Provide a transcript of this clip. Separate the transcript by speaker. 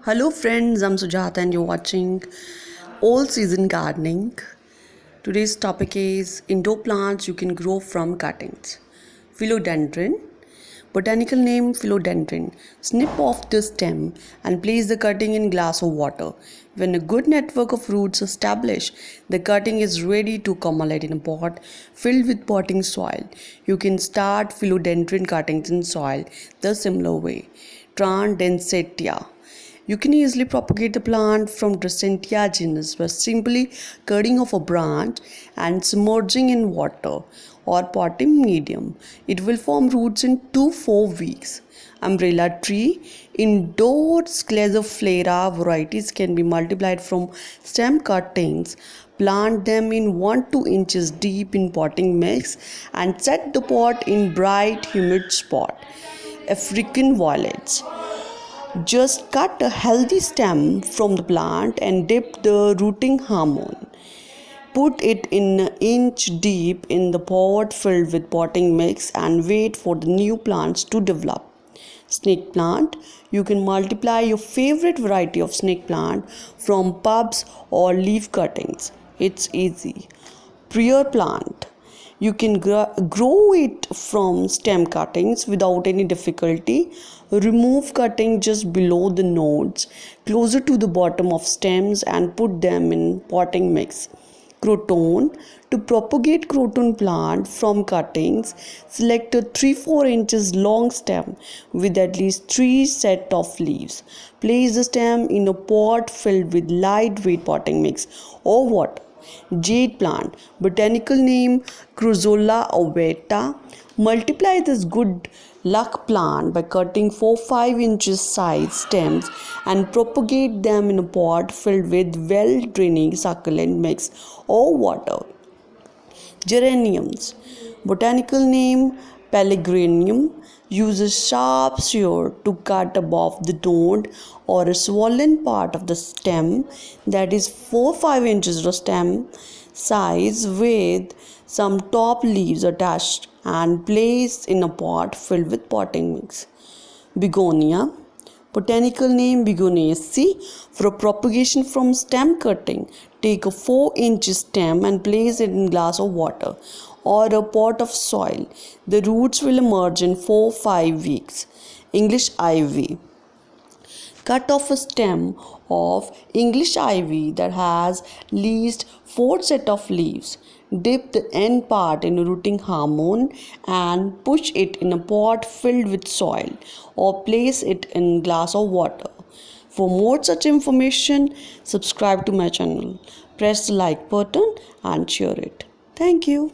Speaker 1: Hello friends, I'm Sujata and you're watching All Season Gardening. Today's topic is indoor plants you can grow from cuttings. Philodendron. Botanical name Philodendron. Snip off the stem and place the cutting in glass of water. When a good network of roots is established, the cutting is ready to accumulate in a pot filled with potting soil. You can start philodendron cuttings in soil the similar way. Transdensettia. You can easily propagate the plant from Dresentia genus by simply cutting off a branch and submerging in water or potting medium. It will form roots in 2-4 weeks. Umbrella tree. Indoor Sclerophlara varieties can be multiplied from stem cuttings. Plant them in 1-2 inches deep in potting mix and set the pot in bright humid spot. African violets. Just cut a healthy stem from the plant and dip the rooting hormone. Put it in an inch deep in the pot filled with potting mix and wait for the new plants to develop. Snake plant. You can multiply your favorite variety of snake plant from bulbs or leaf cuttings. It's easy. Prayer plant. You can grow it from stem cuttings without any difficulty. Remove cutting just below the nodes, closer to the bottom of stems, and put them in potting mix. Croton. To propagate croton plant from cuttings, select a 3-4 inches long stem with at least 3 set of leaves. Place the stem in a pot filled with lightweight potting mix or water. Jade plant. Botanical name Cruzola ovata. Multiply this good luck plant by cutting 4-5 inches size stems and propagate them in a pot filled with well draining succulent mix or water. Geraniums. Botanical name Pelargonium. Use a sharp shear to cut above the node or a swollen part of the stem, that is 4-5 inches of stem size, with some top leaves attached, and place in a pot filled with potting mix. Begonia. Botanical name Begoniaceae. For propagation from stem cutting, take a 4-inch stem and place it in a glass of water or a pot of soil. The roots will emerge in 4-5 weeks. English ivy. Cut off a stem of English ivy that has least 4 set of leaves. Dip the end part in a rooting hormone and push it in a pot filled with soil or place it in a glass of water. For more such information, subscribe to my channel. Press the like button and share it. Thank you.